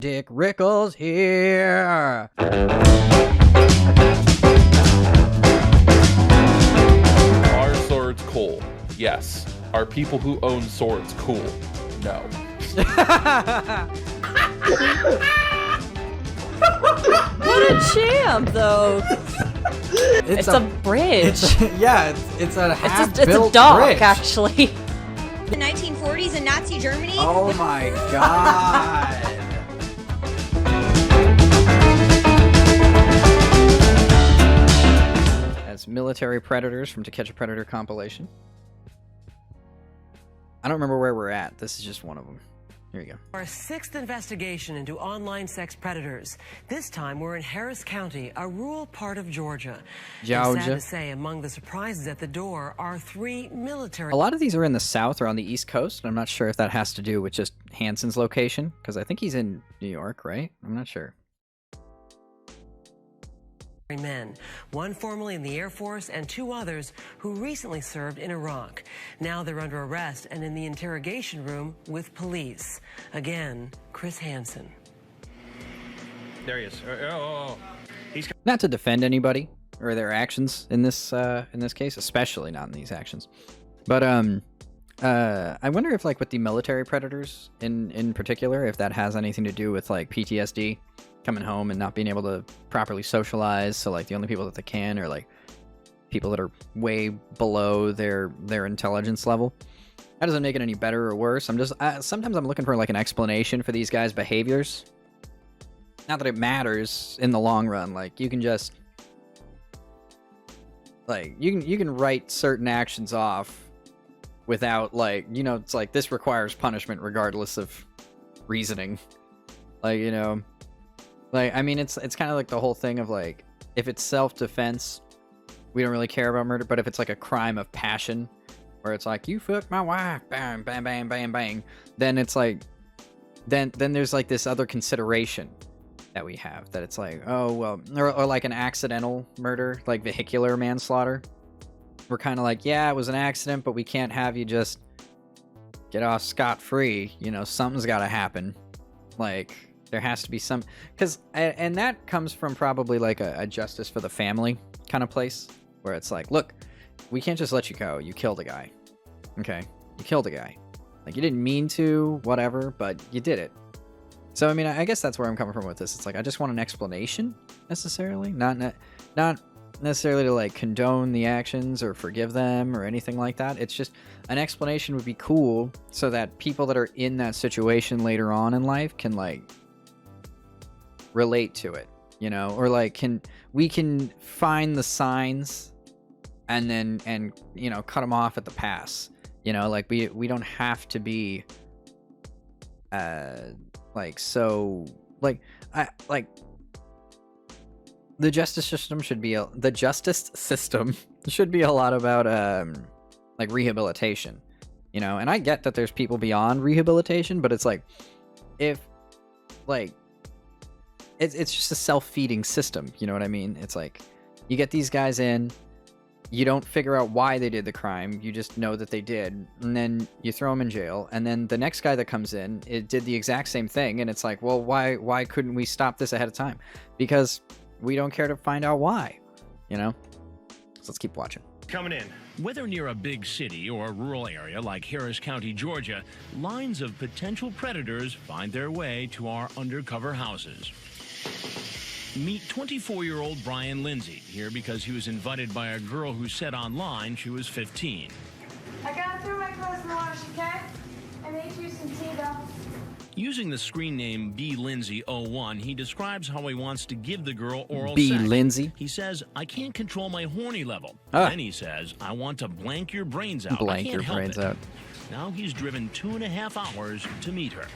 Dick Rickles here. Are swords cool? Yes. Are people who own swords cool? No. What a champ, though. It's a bridge. It's a half-built it's a dock, bridge. actually. The 1940s in Nazi Germany. Oh my god. That's Military Predators from To Catch a Predator compilation. I don't remember where we're at. This is just one of them. Here you go. Our sixth investigation into online sex predators. This time we're in Harris County, a rural part of Georgia. And sad to say, among the surprises at the door are 3 military. A lot of these are in the South or on the East Coast. I'm not sure if that has to do with just Hanson's location, because I think he's in New York, right? I'm not sure. Men, one formerly in the Air Force and 2 others who recently served in Iraq. Now they're under arrest and in the interrogation room with police. Again, Chris Hansen. There he is. He's Not to defend anybody or their actions in this case, especially not in these actions. But I wonder if, like, with the military predators in particular, if that has anything to do with like PTSD, coming home and not being able to properly socialize. So like the only people that they can are like people that are way below their intelligence level. That doesn't make it any better or worse. I'm just sometimes I'm looking for like an explanation for these guys' behaviors. Not that it matters in the long run. Like you can just like you can write certain actions off without, like, you know, it's like this requires punishment regardless of reasoning. Like, you know, like, I mean, it's kind of like the whole thing of like, if it's self-defense, we don't really care about murder. But if it's like a crime of passion, where it's like, you fucked my wife, bang, bang, bang, bang, bang, then it's like, then there's like this other consideration that we have, that it's like, oh, well, or like an accidental murder, like vehicular manslaughter. We're kind of like, yeah, it was an accident, but we can't have you just get off scot-free. You know, something's got to happen. Like, there has to be some, and that comes from probably like a justice for the family kind of place, where it's like, look, we can't just let you go. You killed a guy. Okay, you killed a guy. Like, you didn't mean to, whatever, but you did it. So I mean, I guess that's where I'm coming from with this. It's like, I just want an explanation, necessarily, not necessarily to like condone the actions or forgive them or anything like that. It's just an explanation would be cool, so that people that are in that situation later on in life can like relate to it, you know, or like we can find the signs and you know, cut them off at the pass, you know, like we don't have to be like, so like the justice system should be a lot about like rehabilitation, you know. And I get that there's people beyond rehabilitation, but it's like, if like it's just a self-feeding system, you know what I mean? It's like, you get these guys in, you don't figure out why they did the crime, you just know that they did, and then you throw them in jail, and then the next guy that comes in, it did the exact same thing, and it's like, well, why couldn't we stop this ahead of time? Because we don't care to find out why, you know? So let's keep watching. coming in. Whether near a big city or a rural area like Harris County, Georgia, lines of potential predators find their way to our undercover houses. Meet 24-year-old Brian Lindsay, here because he was invited by a girl who said online she was 15. I gotta throw my clothes in the wash, okay? I made you some tea, though. Using the screen name BLindsay01, he describes how he wants to give the girl oral B. sex. Lindsay. He says, I can't control my horny level. Ah. Then he says, I want to blank your brains out. I Blank can't your help brains it. out. Now he's driven 2.5 hours to meet her.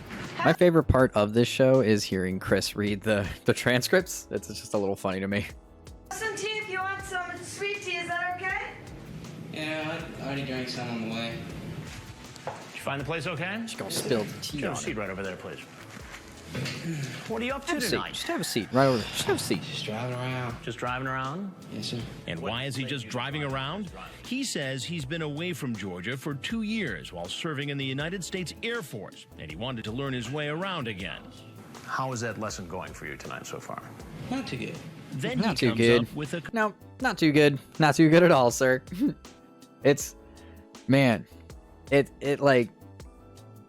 My favorite part of this show is hearing Chris read the transcripts. It's just a little funny to me. Some tea if you want some. It's sweet tea. Is that okay? Yeah, I already drank some on the way. Did you find the place okay? Just gonna spill the tea Get on a seat it. right over there, please. What are you up to Have a seat. tonight? Just have a seat right over there. Just have a seat. Just driving around. Just driving around? Yes, sir. And why is he just driving around? He says he's been away from Georgia for 2 years while serving in the United States Air Force, and he wanted to learn his way around again. How is that lesson going for you tonight so far? Not too good. Then Not he too comes good. up with a No, not too good. Not too good at all, sir. It's, man, it like,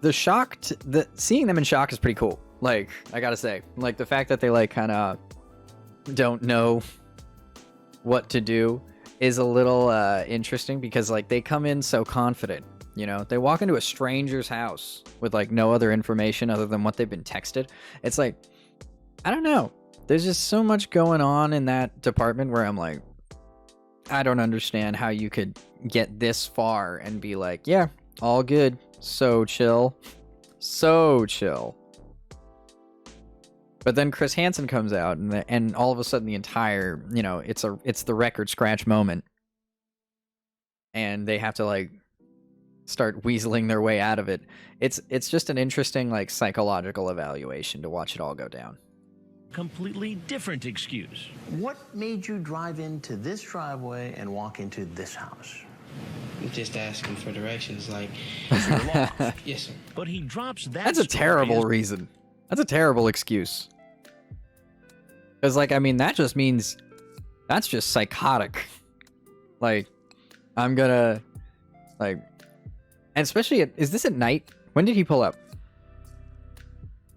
the shock, seeing them in shock is pretty cool. Like, I gotta say, like, the fact that they, like, kind of don't know what to do is a little interesting, because, like, they come in so confident, you know? They walk into a stranger's house with, like, no other information other than what they've been texted. It's like, I don't know. There's just so much going on in that department where I'm like, I don't understand how you could get this far and be like, yeah, all good. So chill. So chill. But then Chris Hansen comes out, and all of a sudden the entire, you know, it's the record scratch moment. And they have to, like, start weaseling their way out of it. It's just an interesting, like, psychological evaluation to watch it all go down. completely different excuse. What made you drive into this driveway and walk into this house? Just asking for directions, like. You're lost. Yes, sir. But he drops that. That's a story terrible as- reason. That's a terrible excuse. Because, like, I mean, that just means that's just psychotic. Like, I'm gonna, like, and especially, is this at night? When did he pull up?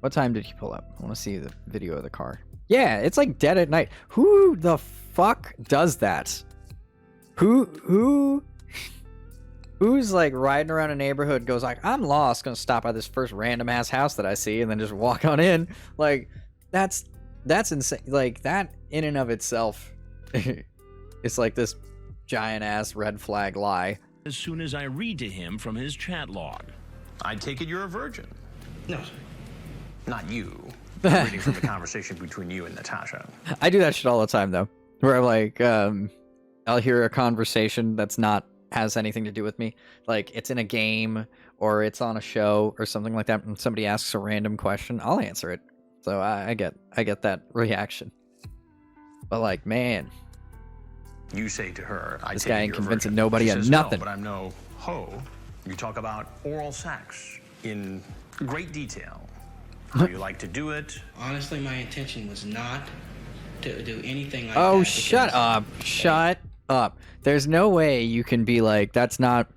What time did he pull up? I want to see the video of the car. Yeah, it's like dead at night. Who the fuck does that? Who's like riding around a neighborhood, goes like, I'm lost, gonna stop by this first random ass house that I see and then just walk on in? Like, that's insane. Like, that in and of itself it's like this giant ass red flag lie. As soon as I read to him from his chat log. I take it you're a virgin. No, sir. Not you. I'm reading from the conversation between you and Natasha. I do that shit all the time though, where I'm like, I'll hear a conversation that's not has anything to do with me, like it's in a game or it's on a show or something like that, and somebody asks a random question, I'll answer it. So I get that reaction. But like, man, You say to her, I this take guy it ain't you're a convincing virgin. nobody She of says, nothing. No, but I'm no hoe. You talk about oral sex in great detail. How you like to do it. Honestly, my intention was not to do anything like that. Oh, because- shut up. Shut up. There's no way you can be like, that's not,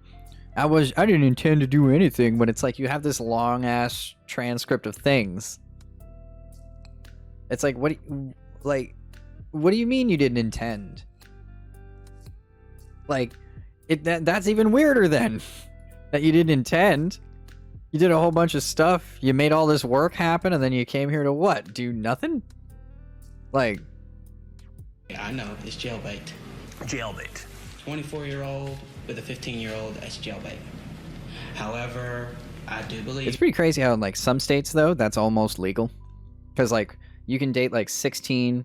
I didn't intend to do anything, when it's like you have this long ass transcript of things. It's like, what do you mean you didn't intend? Like, that's even weirder then. That you didn't intend. You did a whole bunch of stuff. You made all this work happen, and then you came here to what? Do nothing? Like, Yeah, I know, it's jailbait. Jailbait. 24-year-old with a 15-year-old, that's jailbait. However, I do believe. it's pretty crazy how in like some states though that's almost legal, because like you can date like 16,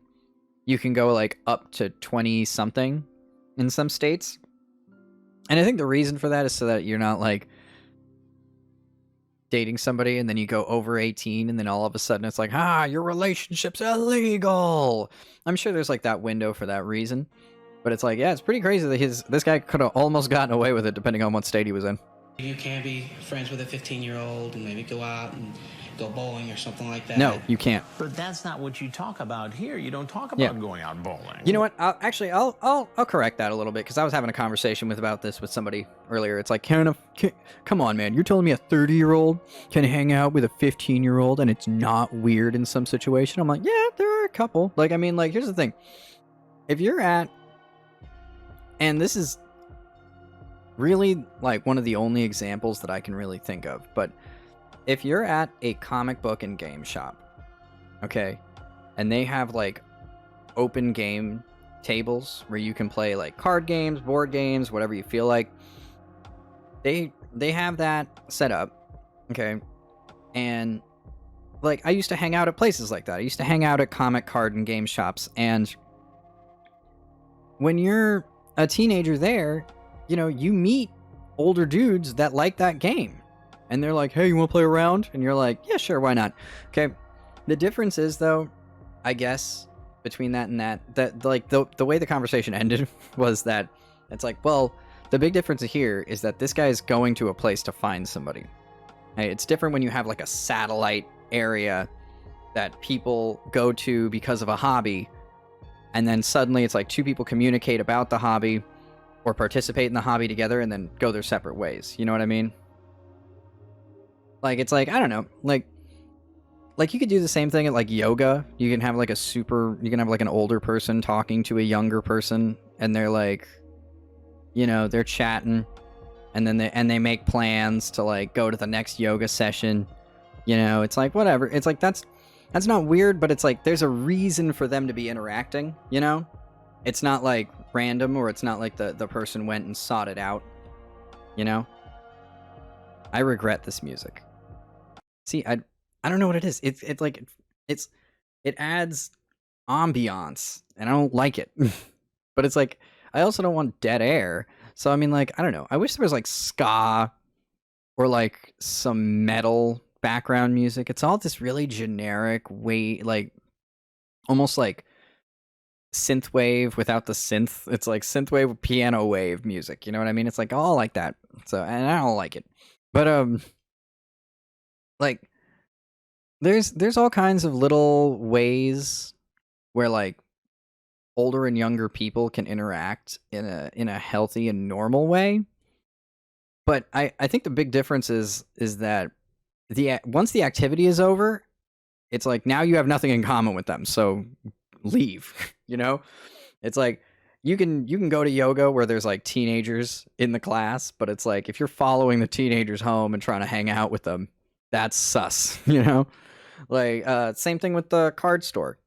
you can go like up to 20 something in some states, and I think the reason for that is so that you're not like dating somebody and then you go over 18 and then all of a sudden it's like, your relationship's illegal. I'm sure there's like that window for that reason, but it's like, yeah, it's pretty crazy that this guy could have almost gotten away with it depending on what state he was in. You can be friends with a 15-year-old and maybe go out and go bowling or something like that. No, you can't. But that's not what you talk about here. You don't talk Yeah. about going out bowling. You know what? I'll correct that a little bit, because I was having a conversation about this with somebody earlier. It's like, come on, man. You're telling me a 30-year-old can hang out with a 15-year-old and it's not weird in some situation? I'm like, yeah, there are a couple. Like, I mean, like, here's the thing. If you're at, and this is really like one of the only examples that I can really think of, but if you're at a comic book and game shop, okay, and they have like open game tables where you can play like card games, board games, whatever you feel like, they have that set up, okay, and like I used to hang out at places like that. I used to hang out at comic, card, and game shops, and when you're a teenager there, you know, you meet older dudes that like that game. And they're like, hey, you want to play around? And you're like, yeah, sure, why not? Okay. The difference is, though, I guess, between that and that like, the way the conversation ended was that it's like, well, the big difference here is that this guy is going to a place to find somebody. Hey, it's different when you have, like, a satellite area that people go to because of a hobby, and then suddenly it's like two people communicate about the hobby or participate in the hobby together and then go their separate ways. You know what I mean? Like, it's like, I don't know, like you could do the same thing at like yoga. You can have like an older person talking to a younger person, and they're like, you know, they're chatting, and then they make plans to like go to the next yoga session. You know, it's like, whatever. It's like, that's not weird, but it's like there's a reason for them to be interacting, you know? It's not like random, or it's not like the person went and sought it out, you know? I regret this music. See, I don't know what it is. It adds ambiance, and I don't like it. But it's like, I also don't want dead air. So I mean, like, I don't know. I wish there was like ska or like some metal background music. It's all this really generic way, like almost like synthwave without the synth. It's like synthwave with piano wave music. You know what I mean? It's like all like that. So, and I don't like it. But like there's all kinds of little ways where like older and younger people can interact in a healthy and normal way. But I think the big difference is that once the activity is over, it's like now you have nothing in common with them, so leave. You know, it's like you can go to yoga where there's like teenagers in the class, but it's like if you're following the teenagers home and trying to hang out with them, that's sus. You know, like same thing with the card store.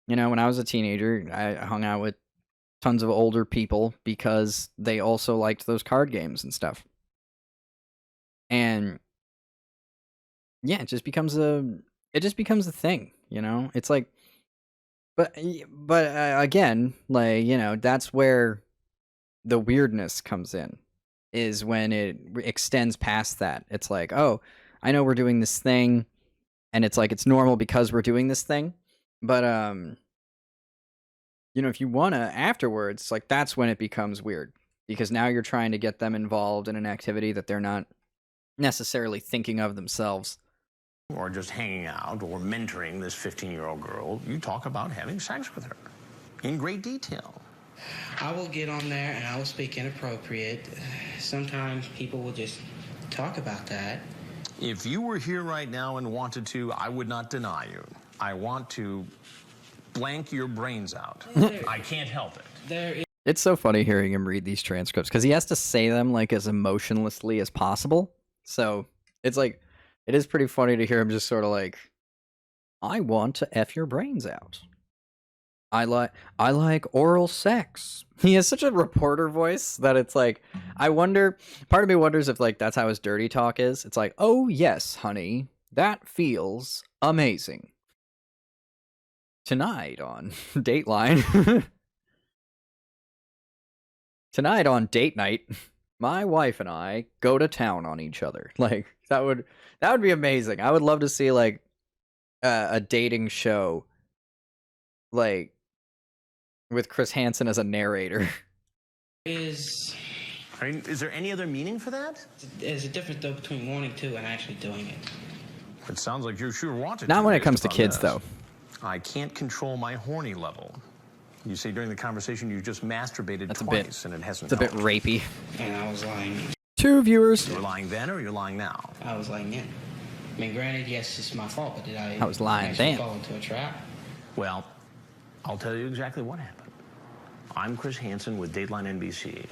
You know, when I was a teenager, I hung out with tons of older people because they also liked those card games and stuff. And yeah, it just becomes a thing, you know? It's like, but again, like, you know, that's where the weirdness comes in, is when it extends past that. It's like, oh, I know we're doing this thing, and it's like, it's normal because we're doing this thing. But, you know, if you want to afterwards, like, that's when it becomes weird, because now you're trying to get them involved in an activity that they're not necessarily thinking of themselves. Or just hanging out or mentoring this 15-year-old girl, you talk about having sex with her in great detail. I will get on there and I will speak inappropriate. Sometimes people will just talk about that. If you were here right now and wanted to, I would not deny you. I want to blank your brains out. I can't help it. It's so funny hearing him read these transcripts, because he has to say them like as emotionlessly as possible. So it's like, it is pretty funny to hear him just sort of like, I want to F your brains out. I like oral sex. He has such a reporter voice that it's like, I wonder, part of me wonders if like that's how his dirty talk is. It's like, oh yes, honey, that feels amazing. Tonight on Dateline. Tonight on date night, my wife and I go to town on each other. Like, that would be amazing. I would love to see like a dating show, like with Chris Hansen as a narrator. Is there any other meaning for that? There's a difference though between wanting to and actually doing it. It sounds like you sure wanted to. Not when it comes to kids, though. I can't control my horny level. You say during the conversation you just masturbated That's twice, and it hasn't. It's a bit rapey. And I was lying. 2 viewers. You were lying then, or you're lying now? I was lying then. I mean, granted, yes, it's my fault, but did I was lying actually then. fall into a trap? Well, I'll tell you exactly what happened. I'm Chris Hansen with Dateline NBC,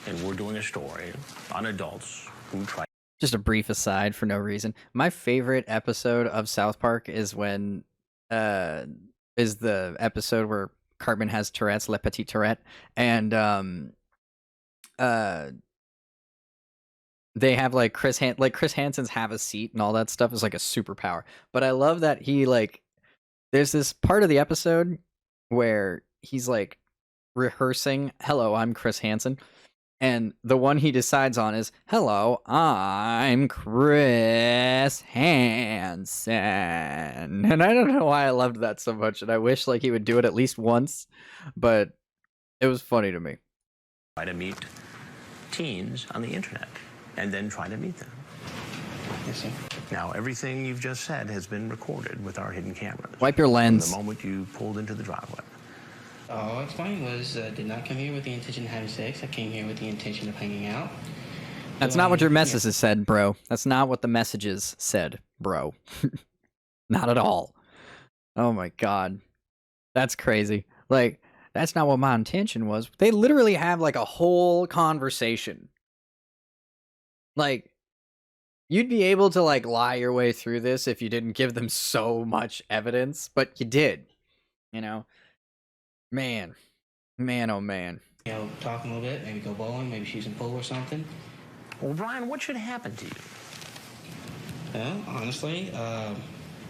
and we're doing a story on adults who try. Just a brief aside for no reason. My favorite episode of South Park is when is the episode where Cartman has Tourette's, Le Petit Tourette, and they have like Chris Hansen's have a seat and all that stuff is like a superpower. But I love that he like, there's this part of the episode where he's like rehearsing, hello, I'm Chris Hansen. And the one he decides on is, hello, I'm Chris Hansen. And I don't know why I loved that so much. And I wish like he would do it at least once, but it was funny to me. Try to meet teens on the internet and then try to meet them. Yes, sir. Now, everything you've just said has been recorded with our hidden cameras. Wipe your lens. From the moment you pulled into the driveway. All I explained was did not come here with the intention of having sex. I came here with the intention of hanging out. That's not what your messages said, bro. That's not what the messages said, bro. Not at all. Oh my god. That's crazy. Like, that's not what my intention was. They literally have like a whole conversation. Like, you'd be able to like lie your way through this if you didn't give them so much evidence, but you did. You know? Man. Man, oh man. You know, talk a little bit, maybe go bowling, maybe shoot some pool or something. Well, Brian, what should happen to you? Well, honestly,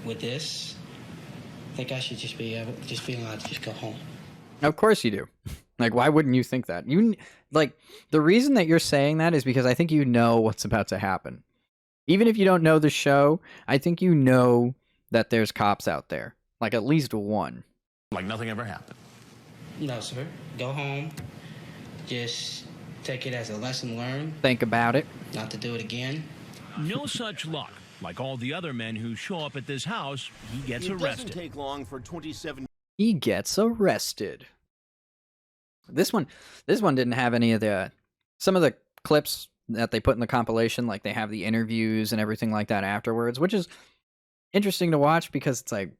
with this, I think I should just be allowed to just go home. Of course you do. Like, why wouldn't you think that? You like, the reason that you're saying that is because I think you know what's about to happen. Even if you don't know the show, I think you know that there's cops out there. Like, at least one. Like nothing ever happened. No, sir. Go home. Just take it as a lesson learned. Think about it. Not to do it again. No such luck. Like all the other men who show up at this house, he gets arrested. It doesn't take long for 27. He gets arrested. This one didn't have any of the... Some of the clips that they put in the compilation, like they have the interviews and everything like that afterwards, which is interesting to watch because it's like,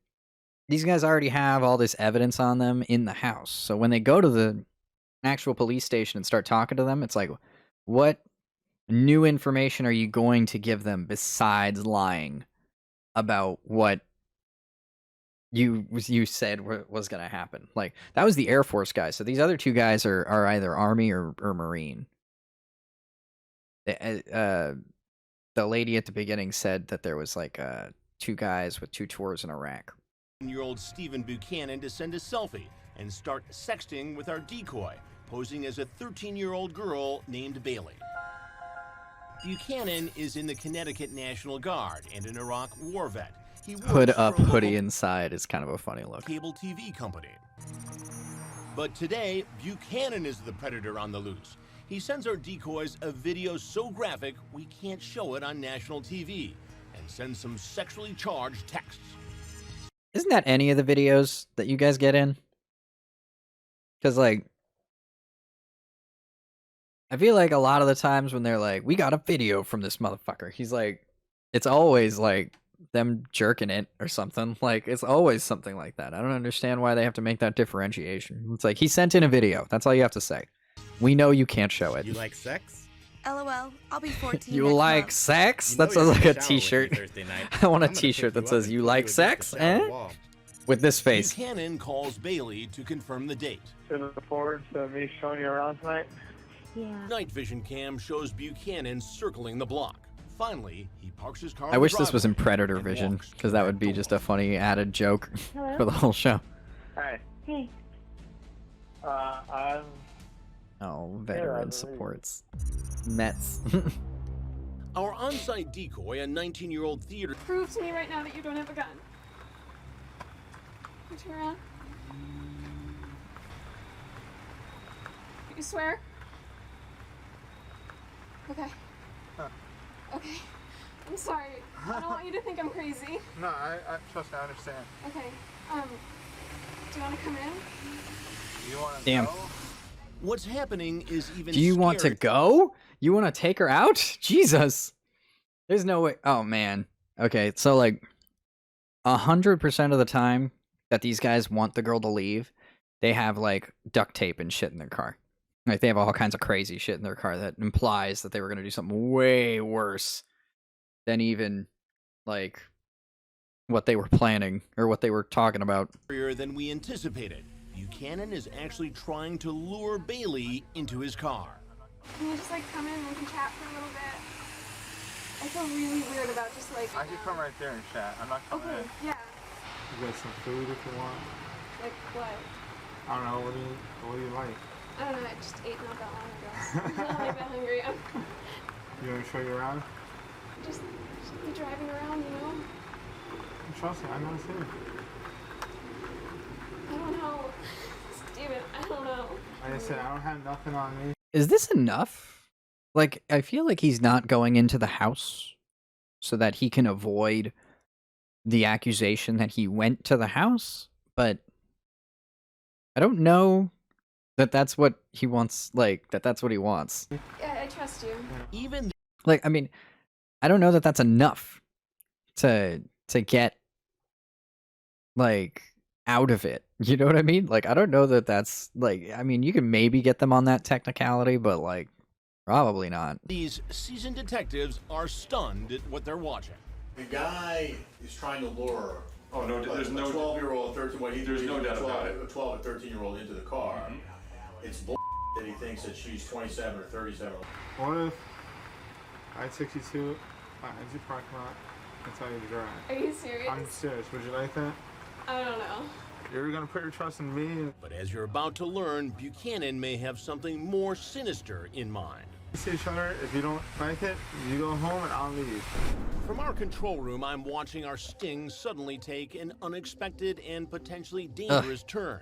these guys already have all this evidence on them in the house. So when they go to the actual police station and start talking to them, it's like, what new information are you going to give them besides lying about what you said was going to happen? Like, that was the Air Force guy. So these other two guys are either Army or Marine. The lady at the beginning said that there was like 2 guys with 2 tours in Iraq. Year-old Stephen Buchanan to send a selfie and start sexting with our decoy, posing as a 13-year-old girl named Bailey. Buchanan is in the Connecticut National Guard and an Iraq war vet. He Hood works up, for a hoodie local inside is kind of a funny look. cable TV company. But today, Buchanan is the predator on the loose. He sends our decoys a video so graphic we can't show it on national TV, and sends some sexually charged texts. Isn't that any of the videos that you guys get in? Because, like, I feel like a lot of the times when they're like, we got a video from this motherfucker, he's like, it's always like them jerking it or something. Like, it's always something like that. I don't understand why they have to make that differentiation. It's like, he sent in a video. That's all you have to say. We know you can't show it. You like sex? LOL, I'll be 14. You next like month. sex? You know That sounds you're like gonna a shower with me t-shirt. Thursday night. I want a I'm gonna t-shirt pick that you says, up you and like put you against sex? the shower Eh? wall. With this face. Buchanan calls Bailey to confirm the date. Looking forward to me showing you around tonight. Yeah. Night vision cam shows Buchanan circling the block. Finally, he parks his car. I wish this was in Predator vision, because that would be just a funny added joke Hello? for the whole show. Hey. Hey. I'm... Oh, I veteran believe. supports. Mets. Our on-site decoy, a 19-year-old theater. Prove to me right now that you don't have a gun. You turn around. You swear? Okay. Okay. I'm sorry. I don't want you to think I'm crazy. No, I trust me, I understand. Okay. Do you want to come in? You want to Damn. go? What's happening is even Do you want to scarier. go? You want to take her out? Jesus. There's no way. Oh, man. Okay, so like 100% of the time that these guys want the girl to leave, they have like duct tape and shit in their car. Like, they have all kinds of crazy shit in their car that implies that they were going to do something way worse than even like what they were planning or what they were talking about. Than we anticipated. Buchanan is actually trying to lure Bailey into his car. Can you just like come in and we can chat for a little bit? I feel really weird about just like. I can come right there and chat. I'm not coming Okay, in. yeah. You got some food if you want. Like what? I don't know, what do you like? I don't know. I just ate not that long ago. I'm not like that hungry. I'm You want me to show you around? just be driving around, you know. Trust me, I'm not serious. I don't know. Steven, I don't know. Like I said, I don't have nothing on me. Is this enough? Like, I feel like he's not going into the house. so that he can avoid the accusation that he went to the house, but I don't know that that's what he wants, like, that's what he wants. Yeah, I trust you. Even Like, I mean, I don't know that that's enough to get, like, out of it. You know what I mean? Like, I don't know that that's, like, I mean, you can maybe get them on that technicality, but, like, probably not. these seasoned detectives are stunned at what they're watching. The guy is trying to lure. Oh no, there's no 12-year-old, 13. Well, there's no doubt about it. A 12 or 13-year-old into the car. It's bull that he thinks that she's 27 or 37. What if I took you to empty parking lot and tell you to drive? Are you serious? I'm serious. Would you like that? I don't know. You're gonna put your trust in me. But as you're about to learn, Buchanan may have something more sinister in mind. We see each other. If you don't like it, you go home and I'll leave. From our control room, I'm watching our sting suddenly take an unexpected and potentially dangerous turn.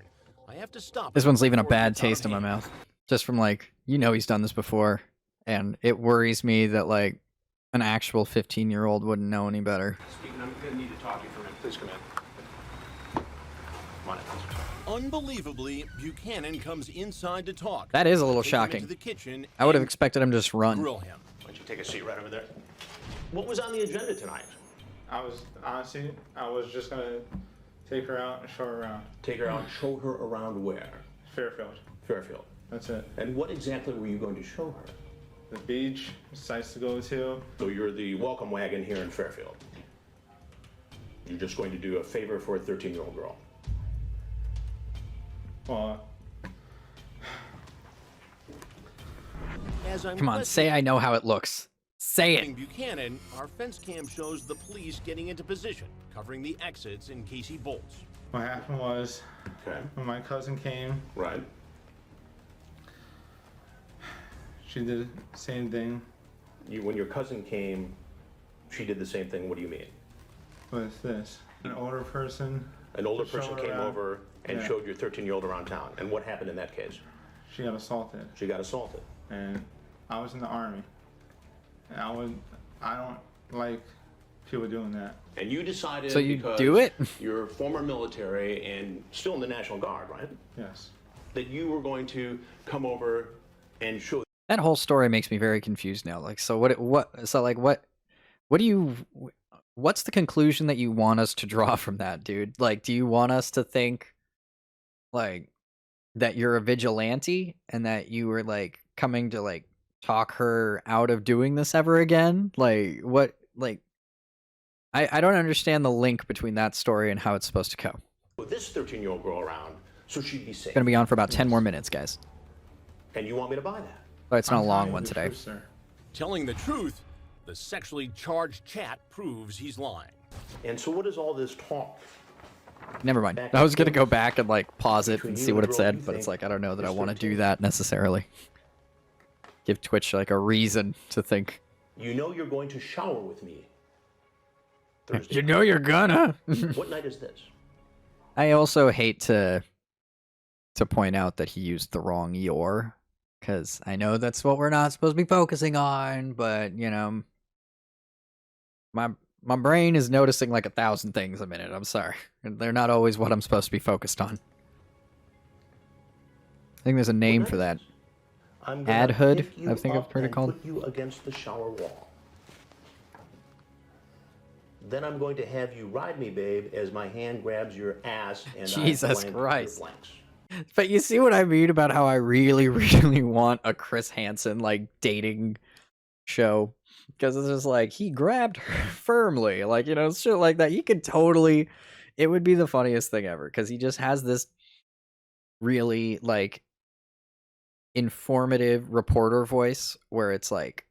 I have to stop. This one's leaving a bad taste in my mouth. Just from, like, you know he's done this before, and it worries me that, like, an actual 15-year-old wouldn't know any better. Speaking, I'm going to need to talk to you for a minute. Please come in. Come on in. Unbelievably, Buchanan comes inside to talk. That is a little Take him into shocking. the kitchen I would have and expected him to just run. grill him. Why don't you take a seat right over there? What was on the agenda tonight? I was just gonna take her out and show her around. Take her out and show her around where? Fairfield. Fairfield. That's it. And what exactly were you going to show her? The beach, sites to go to. So you're the welcome wagon here in Fairfield. You're just going to do a favor for a 13-year-old girl. Well, As I'm Come on, say I know how it looks. Say it. Buchanan, our fence cam shows the police getting into position, covering the exits in case he bolts. what happened was, Okay. when my cousin came, Right. she did the same thing When your cousin came, she did the same thing. What do you mean? with this. An older person. An older to show person her came around. over and Yeah. showed your 13-year-old around town. And what happened in that case? She got assaulted. She got assaulted. And I was in the army. And I don't like people doing that. And you decided So you because do it? you're former military and still in the National Guard, right? Yes. That you were going to come over and show. That whole story makes me very confused now. Like, so what do you, what's the conclusion that you want us to draw from that, dude? Like, do you want us to think, like, that you're a vigilante and that you were, like, coming to, like, talk her out of doing this ever again? Like, what, like, I don't understand the link between that story and how it's supposed to go. With this 13-year-old girl around, so she'd be safe. It's gonna be on for about 10 more minutes, guys. And you want me to buy that? But it's not a I'm long telling one you the today. truth, sir. Telling the truth, the sexually charged chat proves he's lying. And so what is all this talk? Never mind. I was gonna go back and, like, pause it and see what it said, but it's like, I don't know that I want to do that necessarily. Give Twitch, like, a reason to think. You know you're going to shower with me Thursday. You know you're gonna. What night is this? I also hate to point out that he used the wrong your, because I know that's what we're not supposed to be focusing on, but, you know, my brain is noticing like 1,000 things a minute. I'm sorry. They're not always what I'm supposed to be focused on. I think there's a name for that. I'm gonna Adhood, pick you I think I've up heard it and called. Put you against the shower wall. Then I'm going to have you ride me, babe, as my hand grabs your ass and Jesus I blank Christ. your blanks. But you see what I mean about how I really, really want a Chris Hansen, like, dating show? Because it's just like, he grabbed her firmly. Like, you know, shit like that. He could totally... It would be the funniest thing ever. Because he just has this really, like, informative reporter voice where it's like,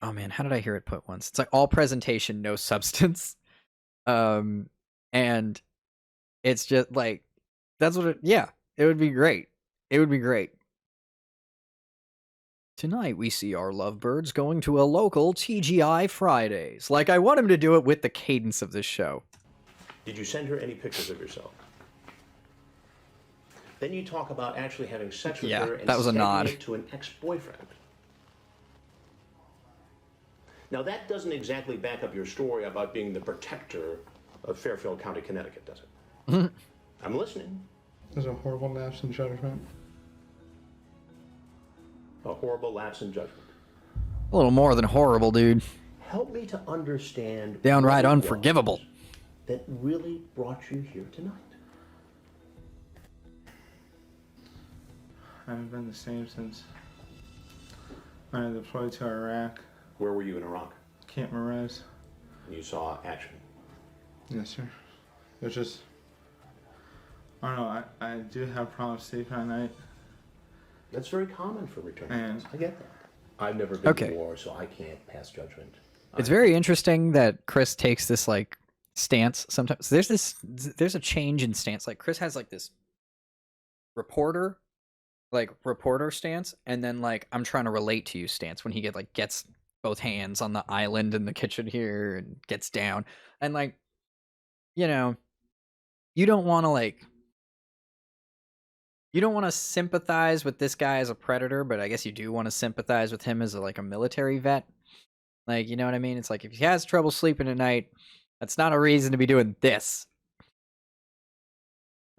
oh man, how did I hear it put once? It's like, all presentation, no substance. And it's just like, that's what it... Yeah. It would be great. It would be great. Tonight we see our lovebirds going to a local TGI Fridays. Like, I want him to do it with the cadence of this show. Did you send her any pictures of yourself? Then you talk about actually having sex with Yeah, her and that was a sending nod. it to an ex-boyfriend. Now, that doesn't exactly back up your story about being the protector of Fairfield County, Connecticut, does it? I'm listening. There's a horrible lapse in judgment. A horrible lapse in judgment. A little more than horrible, dude. Help me to understand. Downright what it unforgivable. was that really brought you here tonight. I haven't been the same since when I deployed to Iraq. Where were you in Iraq? Camp Merez. You saw action. Yes, sir. It's just, I don't know, I do have problems sleeping at night. That's very common for returning And- vets. I get that. I've never been Okay. to war, so I can't pass judgment. It's very interesting that Chris takes this like stance sometimes. There's a change in stance. Like Chris has like this reporter stance, and then like I'm trying to relate to you stance when he gets both hands on the island in the kitchen here and gets down. And like, you know, you don't want to sympathize with this guy as a predator, but I guess you do want to sympathize with him as a military vet. Like, you know what I mean? It's like if he has trouble sleeping at night, that's not a reason to be doing this.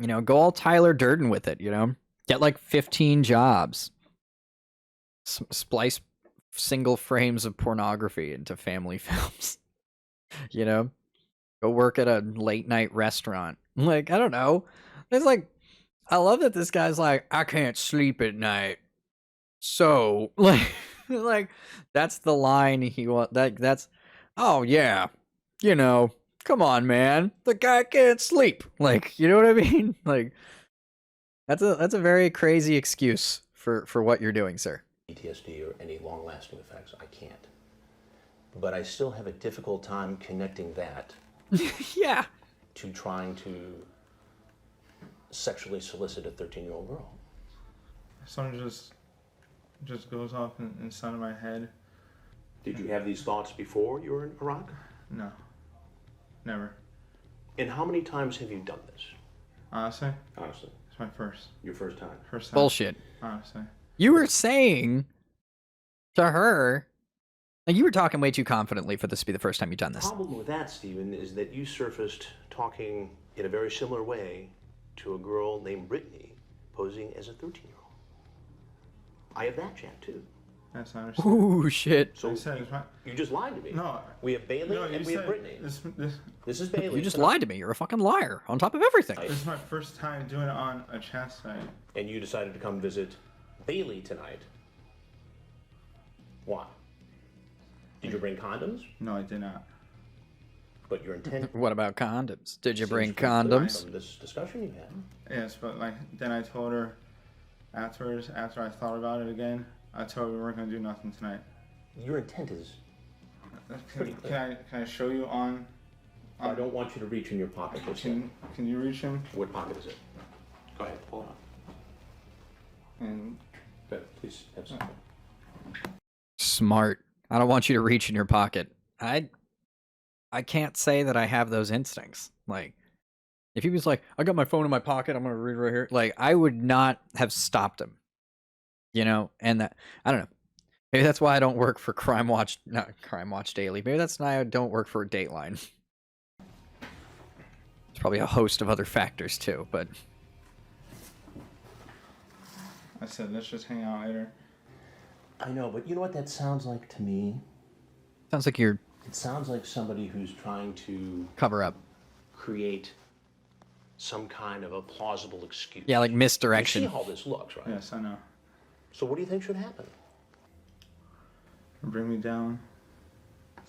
You know, go all Tyler Durden with it, you know? Get like 15 jobs. Splice single frames of pornography into family films. You know? Go work at a late night restaurant. Like, I don't know. It's like, I love that this guy's like, I can't sleep at night. So, like that's the line he wants. That's, oh yeah, you know, come on, man. The guy can't sleep. Like, you know what I mean? Like, that's a very crazy excuse for what you're doing, sir. PTSD or any long-lasting effects, I can't. But I still have a difficult time connecting that Yeah. to trying to sexually solicit a 13-year-old girl. Something just goes off inside of my head. Did you have these thoughts before you were in Iraq? No. Never. And how many times have you done this? Honestly? Honestly. It's my first. Your first time? First time. Bullshit. Honestly. You were saying to her, like, you were talking way too confidently for this to be the first time you've done The this. problem with that, Stephen, is that you surfaced talking in a very similar way to a girl named Brittany posing as a 13-year-old. I have that chat too. That's not understand. Ooh, shit. So I said it's my... you just lied to me. No. We have Bailey No, and you we have said Brittany. This is Bailey. You just tonight. lied to me. You're a fucking liar on top of everything. This is my first time doing it on a chat site. And you decided to come visit Bailey tonight. Why? Did you bring condoms? No, I did not. But your intent. What about condoms? Did you seems bring pretty clear condoms? From this discussion you had. Yes, but like then I told her afterwards, after I thought about it again, I told her we weren't gonna do nothing tonight. Your intent is pretty clear. Can I show you on? I don't want you to reach in your pocket. Just yet. Can you reach him? What pocket is it? Go ahead, pull it up. And Good, please have something. Smart. I don't want you to reach in your pocket. I can't say that I have those instincts. Like, if he was like, I got my phone in my pocket, I'm gonna read right here. Like, I would not have stopped him. You know, and that, I don't know. Maybe that's why I don't work for not Crime Watch Daily. Maybe that's why I don't work for Dateline. There's probably a host of other factors too, but I said, let's just hang out later. I know, but you know what that sounds like to me? sounds like you're It sounds like somebody who's trying to cover up. create some kind of a plausible excuse. Yeah, like misdirection. You see how this looks, right? Yes, I know. So what do you think should happen? Bring me down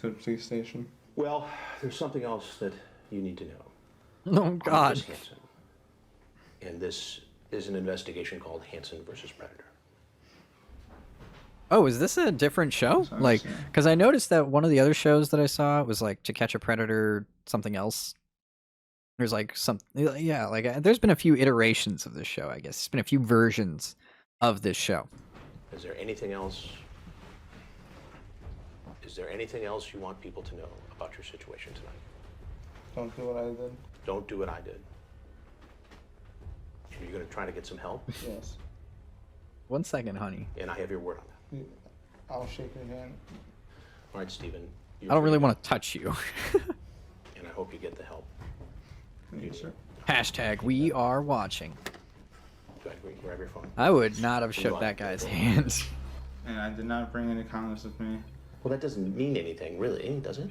to the police station. Well, there's something else that you need to know. Oh, I'm God. Chris Hansen, and this is an investigation called Hansen versus Predator. Oh, is this a different show? Like, because I noticed that one of the other shows that I saw was like To Catch a Predator, something else. There's like yeah, like there's been a few iterations of this show, I guess. There's been a few versions of this show. Is there anything else? Is there anything else you want people to know about your situation tonight? Don't do what I did. Don't do what I did. Are you going to try to get some help? Yes. 1 second, honey. And I have your word on that. I'll shake your hand. All right, Stephen. I don't really want to touch you. And I hope you get the help. Hashtag we are watching. Go ahead, grab your phone. I would not have shook that guy's hands. And I did not bring any condoms with me. Well, that doesn't mean anything, really, does it?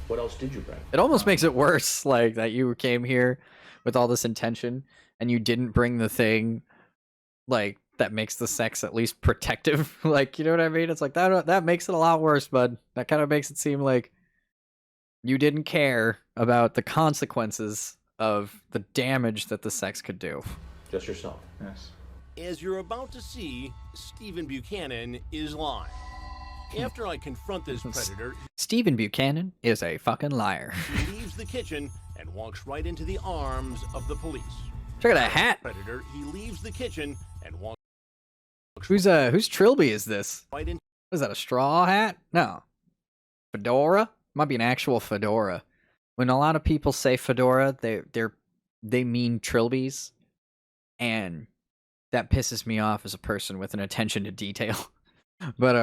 What else did you bring? It almost makes it worse, like, that you came here with all this intention and you didn't bring the thing, like, that makes the sex at least protective. Like, you know what I mean? It's like, that makes it a lot worse, bud. That kind of makes it seem like you didn't care about the consequences of the damage that the sex could do. Just yourself. Yes. As you're about to see, Stephen Buchanan is lying. After I confront this predator, Stephen Buchanan is a fucking liar. he leaves the kitchen and walks right into the arms of the police. Check out that hat. Predator, he leaves the kitchen and walks Whose Trilby is this? right into What is that, a straw hat? No. Fedora? Might be an actual fedora. When a lot of people say fedora, they mean trilbies, and that pisses me off as a person with an attention to detail. But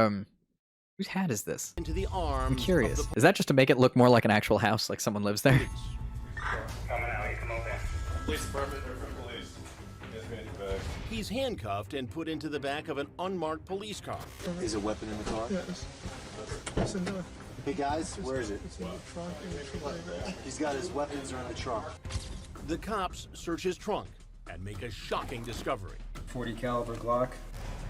whose hat is this? into the arms. I'm curious. Is that just to make it look more like an actual house, like someone lives there? Coming out, you come over. Police department or from police? Yes, man, your bag. He's handcuffed and put into the back of an unmarked police car. Is a weapon in the car? Yes. It's in the... Hey guys, where is it? It's in the trunk. He's got his weapons are in the trunk. The cops search his trunk and make a shocking discovery. .40 caliber Glock.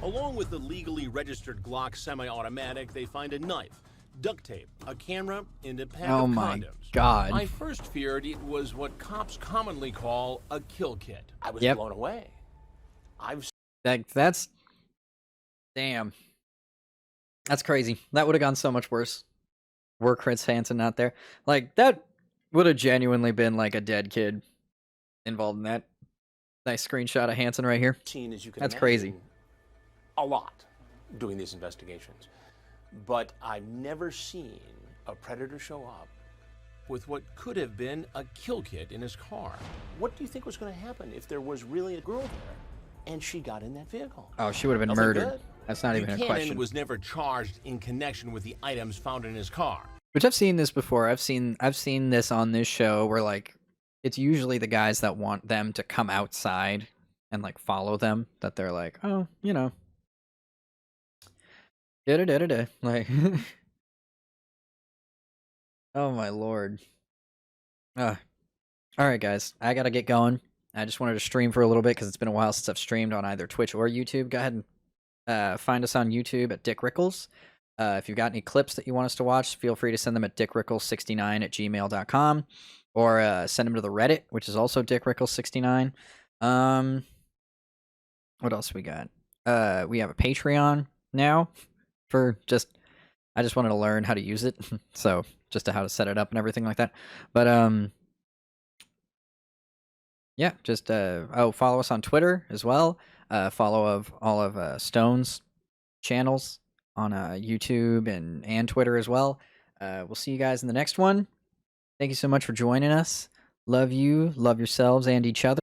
Along with the legally registered Glock semi-automatic, they find a knife, duct tape, a camera, and a pack Oh of my condoms. God. I first feared it was what cops commonly call a kill kit. I was Yep. blown away. That's... Damn. That's crazy. That would have gone so much worse. Were Chris Hansen not there? Like, that would have genuinely been like a dead kid involved in that. Nice screenshot of Hansen right here. Seen, as you can That's imagine, crazy. a lot doing these investigations. But I've never seen a predator show up with what could have been a kill kit in his car. What do you think was going to happen if there was really a girl there and she got in that vehicle? Oh, she would have been Nothing murdered. good. That's not even a Buchanan question. was never charged in connection with the items found in his car. Which I've seen this before. I've seen this on this show where, like, it's usually the guys that want them to come outside and, like, follow them, that they're like, oh, you know, da-da-da-da-da. Like, oh my lord. All right, guys, I gotta get going. I just wanted to stream for a little bit because it's been a while since I've streamed on either Twitch or YouTube. Go ahead and find us on YouTube at Dick Rickles. If you've got any clips that you want us to watch, feel free to send them at dickrickles69@gmail.com, or send them to the Reddit, which is also dickrickles69. What else we got? We have a Patreon now for I just wanted to learn how to use it, so just to how to set it up and everything like that. But yeah, just follow us on Twitter as well. Follow all of Stone's channels on YouTube and Twitter as well. We'll see you guys in the next one. Thank you so much for joining us. Love you, love yourselves and each other.